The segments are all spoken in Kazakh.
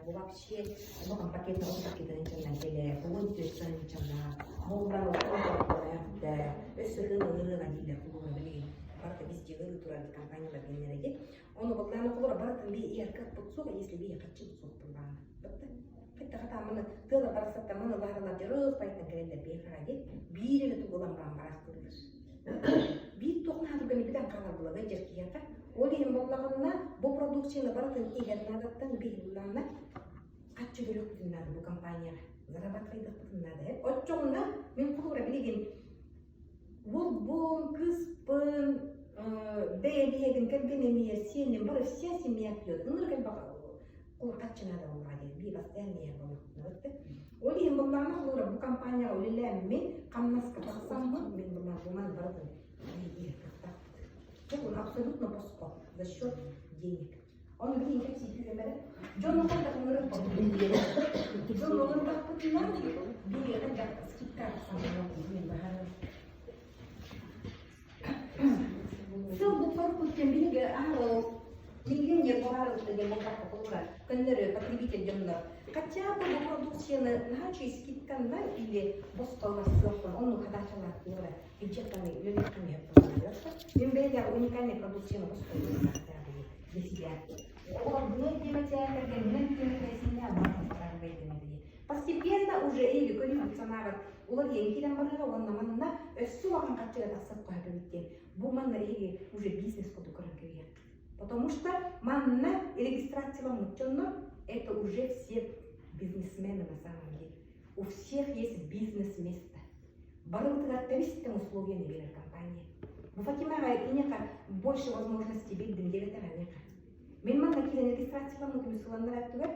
вообще много пакетов пакет은 전에 보건주선 전에 뭔가로 да өсөлөр адиле кулуна билген барта биз жыгыр туралы компаниялар генереге оны баклана кулура бартын би ярка потсуга если би качы потсуг булган битти кетте хата мына тыла барасатта мына ларала жырып пайтын керелде би харади бире тугуланган барастырыр би токнады бени бидан калар булага жеркията олин боллагына бу продукцияны бартын игернадаттан би булгана качы көрөктүн нады бу компанияга зарабатывайдык надо. Отчонна мен кулура билген вот кыспын дэйген кемпенемия сенен бар вся семья пьет. Ну как бы кулур качына да олга де би постоянно болот. Олин болларна кулура бу компания олелем мен камнаска таксаммы мен булман бардым. Это абсолютно пусто за счет денег. Он говорит, как себе говорит, Джон Лондон говорит, Джон Лондон так поднимал, били это как скидка, все буквально путем били, миллион не говорил, что я могла покупать, коннеры потребитель Джонна, хотя бы продукция на скидка на или бостова сорта, он уходил от него, бюджетами, юридическими, им были уникальные продукции на бостове. Для себя. Постепенно уже или кондиционер уловил килем барыга онна манна суаган качыга тасып коюп биткен. Бу манна уже бизнес коду көрөкөйө. Потому что манна регистрацияланып жонно это уже все бизнесмены на самом деле. У всех есть бизнес-место. Барыгы активистам условия берет компания. Bu Фатимага инека больше возможностей билдим деп атаган. Мен мана килен регистрацияланып мисалдар аттыгы.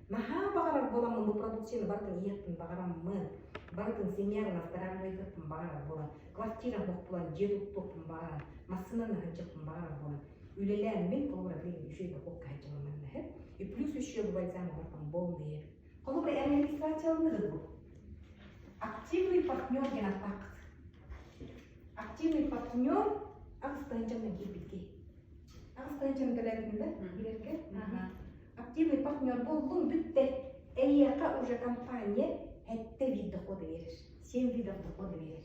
Наха багарак боламын бу продукцияны бартын ийеттин багараммын. Бартын семьяны авторамлайдыктын багарак болам. Квартира бокпулан жер уттуктун багарам. Машинаны анчыктын багарак болам. Үлелем мен колора билген үшөйдө коккайчыламын. И плюс еще бывайзам бартын болмай. Колора регистрацияланды бу. Активный партнер деген атак. Активный партнер агыстанчаны кепитке. Агыстанчаны келетинде билетке. Активный партнер болдун бүтте. Эйяка уже компания этте вид дохода берер. 7 видов дохода берер.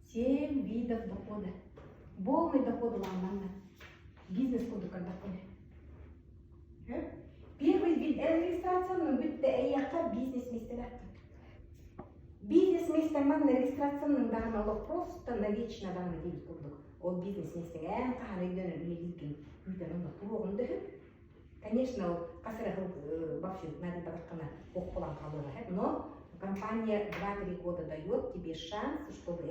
7 видов дохода. Полный доход ламанна. Бизнес коду когда Первый вид регистрации бүтте эйяка бизнес местелер. Бизнес-место манна регистрацияның дағыналық просто навечно дағыны дейін күрдік. Ол бизнес-местің ән қағын өйден үлелейген үйден ұнды тұруғынды. Конечно, ол қасыра вообще надо бадаққана оқпылан қалуға. Но компания 2-3 года дает тебе шанс, чтобы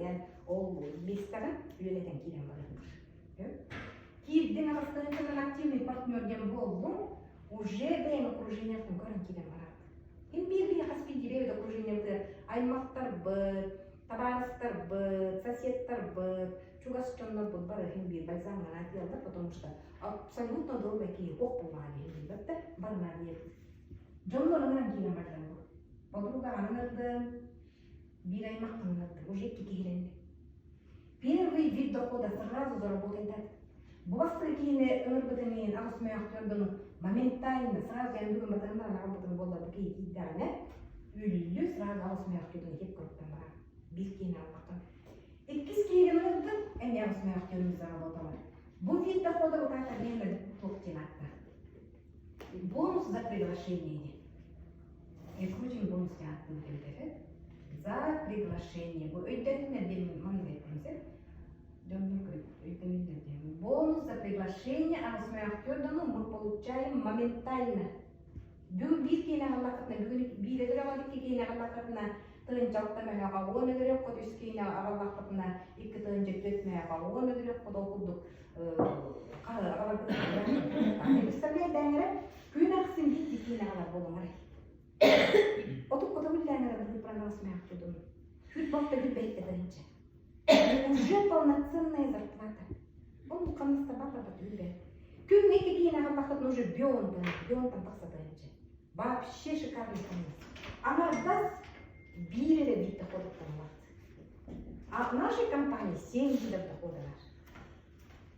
ол местағын үлелетен келен барады. Кейден ағыстығын активный партнерден болдың, уже дәйін окружениятын көрін келен барады. Bir хаспиди берет окружение аймактар б, табарыстар б, соседтар б, чугасчоннор б, бары химбир бальзамга натиялда, потому что абсолютно долбаки окпулмали химбирда, бармали. Жонлорунан кийин бажанбу. Подруга анырды, бир аймактан анырды, уже кикиленди. Первый вид дохода сразу заработает. Бувастыры кийине өмүрбүтөнүн агысмай актörдүн моментально сразу я бүгүн батырымдар работаны болду кей идеально үллү сразу агысмай актörдүн кеп көрүптөн бара бир кийин албактан эккис кийин өттү эми агысмай актörүбүз работалар бул вид дохода вот это время токтенатта бонус за приглашение крутим бонус аттын келдери за приглашение бул өйдөнүн дем маны айтпаңыз Бонус за приглашение, а с моим актером мы получаем моментально. Бюрбиски на галактна, бюрбиски на галактна, тынчалта меня кавоны дырек, котиски на галактна, и тынчалта меня кавоны дырек, подолгу представляете, дайнера, күнәксен битти на галактна. Отуп котовиллянера выпрыгнул с моим актером. Чуть просто любить это ничего. Уже полноценная зарплата. Он мукамыста бата батюбе. Күн эки кийин агабакытын уже бионтан таксатынчы. Вообще шикарный коммунист. Анардас биреле вид доходов А в нашей компании 7 видов дохода.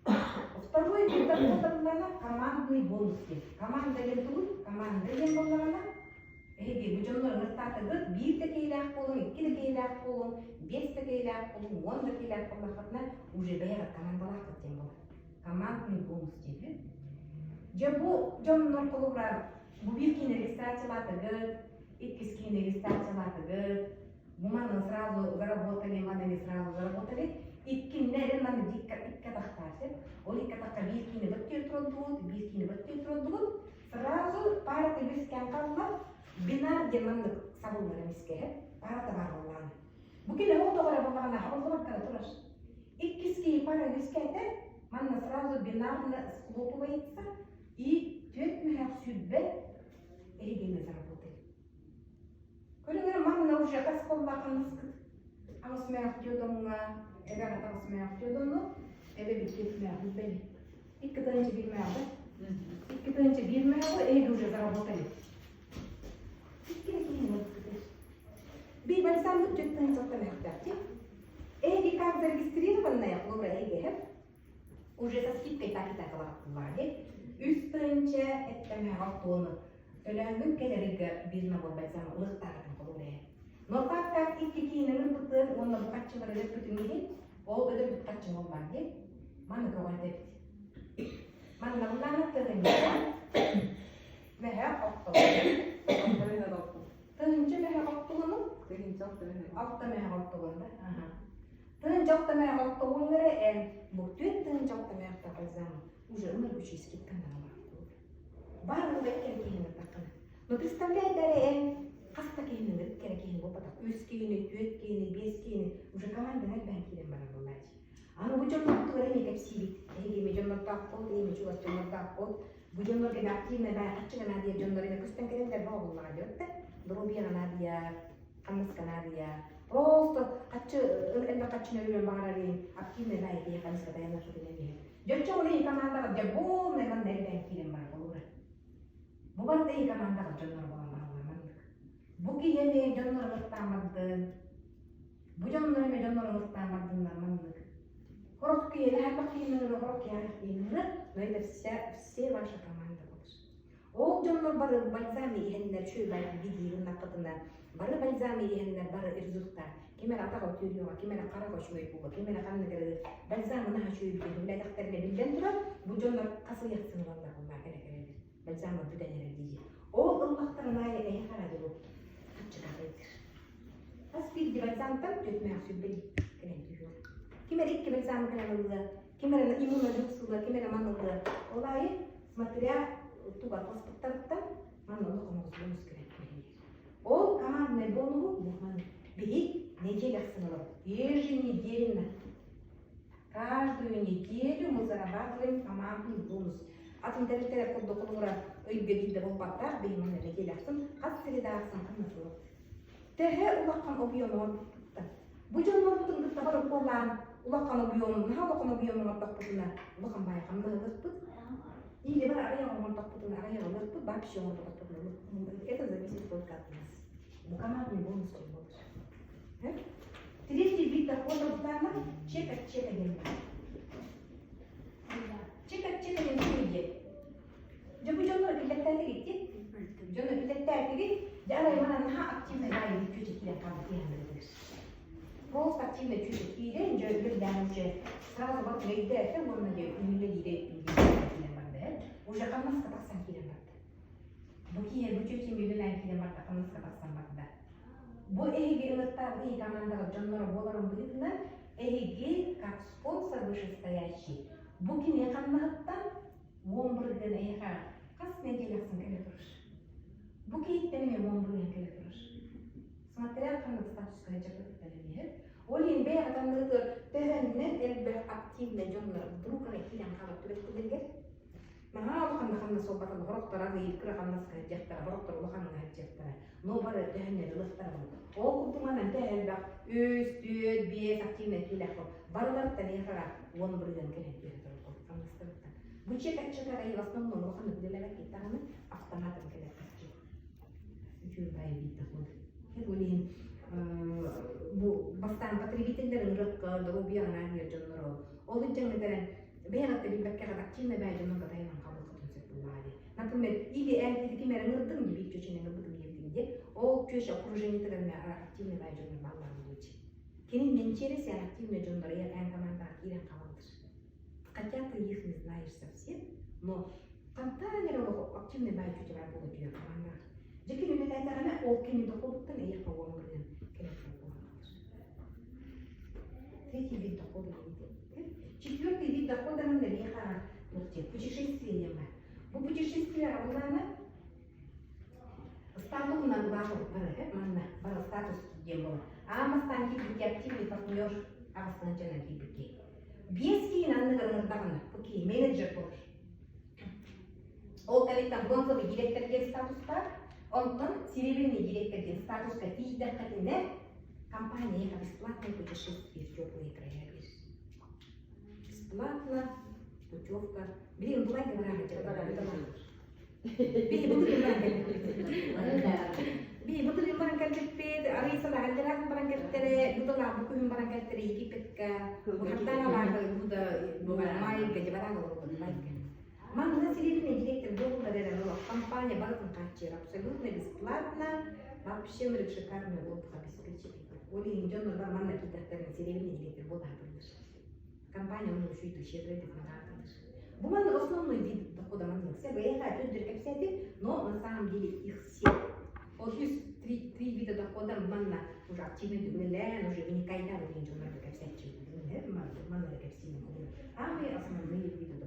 Второй это командный бонус. Команда гентугут, команда гентугана. Эги бужоннор мыстатыгыт бир текейлак болун, икки текейлак болун, 5 текейлак болун, 10 текейлак болун хатна уже бая командалар кеттен болот. Командный бонус дейді. Же бу жоннор колура бу бир кийин регистрациялатыгыт, иккис кийин регистрациялатыгыт, буманы сразу заработали, маны не сразу заработали. Иккиннерин маны икка тактар. Ол икка такка бир кийин бүттүр турдугут, бир кийин бүттүр турдугут. Сразу пара тебискен калла бинар деманды сабылдар эмеске, парата бар болган. Бу келе отогора болгана хабылган тураш. Иккиски пара бискете, манна сразу бинарно склопывается и тетмех судьбе эгене заработает. Көрүңөр манна уже касколлакан скыт. Амасмех тёдонга, эгана тамасмех тёдону, эбе битетмех бели. Икки тынчы бирмех, икки тынчы бирмех, эги уже заработали. Бибаль сам тёттын соттамех. Эги как зарегистрированная флора эги, уже со скидкой так барды. Üstünce etteme haftoğunu. Ölümün keleriga birine bolbaysam lıhtarın koluraya. Notaktak iki kiyinin bıtın, onunla bu kaççıları da kütümeli, o öde bir kaççı olmadı. Manı kavayda bit. Manı bunlarla tırınca ve her haftoğunu. Tırınca ve her haftoğunu? Altta ve her haftoğunda. Tırınca ve her haftoğunları bu tırınca ve her haftoğunu. Уже умер учись канала. Барлығы бәйкен кейінгі тақына. Но представляй дәрі қаста кейінгі керек кейінгі опата. Үз кейіні, төт кейіні, 5 кейіні. Уже команда бән кейін бара болмайды. Аны бұл жонлар тұғыр әме кәп сейбет. Әйгеме жонлар тақ болды, әме жолас жонлар тақ болды. Бұл жонлар ген активны бәй қатшыға надия жонлар әме көстен керендер бағ болмаға жөртті. Дробияға надия, қамысқа надия. Просто қатшы, әлбә қатшыны өлен бағарарин, активны бәй бәй қамысқа даяна шөтелемейді. Жочоли командаға де болмай қандай бән келем бар болуы. Бұбарда и командаға жонлар болмамандық. Бұ кейеме жонлар ғырттамадды. Бұ жонлар еме жонлар ғырттамаддынамандық. Хорок кейелі, әрбақ кейініңі, хорок кейәрік кейініңі, но это все ваша команда болыр. Ол жонлар бары бальзами ехендер шөй бәйді бедейдің нақытына, бары бальзами ехендер бары ирзуқтар. Кемер атаға өтөриуға, кемер қараға шөй бұға, кемер қанны кірді, бальзамынаға шөй бүкеді, үлі әдіқтеріне білден тұра, бұл жонлар қасы яқсын ғалда ғалда кәрі-кәрі, бальзамы бүдәнері дейі. Ол ұлмақтарын айы әйі қарады бұл, қатшыға қайдыр. Аз білді бальзамтан төтмәқ сөйбел кәрен түйір. Кемер екі бальзамы кәрі кемер иммуна жүксулы, кемер манылы, олайы, смотря туға паспорттарыттан, манылы қомыз бонус кәрен. Ол командный бонуғы бұғаны. Берить неделя сынова. Еженедельно. Каждую неделю мы зарабатываем командный бонус. От интернета под доклора өйбегиде болбаттар, бейманы неделя сын, қас средасын қанысылы. Теге улаққан объемы Бұл жонлар бұтын бұтта бар қолан, улаққан объемы, наға улаққан объемы мартақ бұтына, улаққан байқамды ғыртпыт. Или бар ағаяғы мартақ бұтына, ағаяғы ғыртпыт, бар піші мартақ бұтына. Это зависит только от нас. Бұл командный бонус болады. Третий вид дохода плана – чек от чека денег. Чек от чека денег. Жабу жонлар билеттәлі кетті. Жонлар билеттәлі кетті. Жарай мана наға активный бай чөчек келен қабы кейіндірдір. Просто активный чөчек кейден жөргілден уже сразу бар трейді әті, оны де үнілі дейді келен барды. Уже қамнасқа тақсан келен барды. Бұл кейер бұл чөчек мөлілен келен барды, қамнасқа тақсан барды. Бұл әйге ұлықтар әй командаға жонлары боларын бұлытынан әйге как спонсор вышестоящий. Бұл кене қамнағыттан 11-ден әйға қас неделясын кәлі тұрыш. Бұл кейттен мен 11-ден кәлі тұрыш. Смотря қанды статусқа жапырттарымер. Ол ең бәй адамдығы тәхәннен әлбір активны жонлар друғына келен қалап түбеттілдер. Наға қанда сол баталы ғырықтарға елкірі қандасқа жақтара, ғырықтар ұлықанға жақтара. Но бары тәхәннен ұлықтар бұл. Ол құлтыманан тәхәлбақ өз, төт, бес активны келек бұл. Барыларыттан еғара 11-ден келен келе тұрып бұл. Қандастырыптан. Бұл чек әтчіғара ел основном ұлықаны бүделерек еттағаны автоматым келек әтчі. Үчір байы бейті құлды. Өлейін бұл бастан потребительдерін рыққы, дұрубияғын әңгер жонлары. Ол үтжеңдерін Бәйрәтте билбәккә активный бәйҗәннән гатайнан кабул кылынса булады. Например, или әлбәттә кемереңдин бик чөченең бутым ебдинде. Ол көш окружение тегән активный бәйҗәннән баллар булды. Кенин менчересе активный жондар я эн команда кирен калдыр. Хотя ты их не знаешь совсем, но контейнер активный бәйҗәннән булды диyor команда. Жеке мемлекеттерне ол кени доходтан эйер калган белән керек булды. Третий вид дохода. Четвертый вид дохода на наверх, путешествия. Bu putешествия равно статус на главу бара статус дембола. Амастан кибики активный партнер австанчана кибики. Без кин анныгырмырдагына, поки менеджер болуш. Ол таликтан бронзовый директорге статус бар, онтон серебряный директорге статуска тийдер катында компания бесплатное путешествие в теплые края. Бесплатно, путевка. Блин, была говоря, Betul barangkali cepet, hari salah jalan barangkali tere, betul lah buku barangkali tere ikut ke, bukan lah kalau bukan main ke jalan kalau bukan main. Mana sih ini jadi terjadi pada dalam kampanye baru kancir, абсолютно бесплатно, вообще mereka шикарный отдых обеспечили. Оле инженер бар mana kita tere серебряный директор вот это. Компания он еще и щедрый деканат. Бумага основной вид дохода на все выехать тут директивы, но на самом деле их все. Вот есть три вида дохода манна уже активный дублен, уже не кайда в инженер как все чего. Это манна как все. А мы основные виды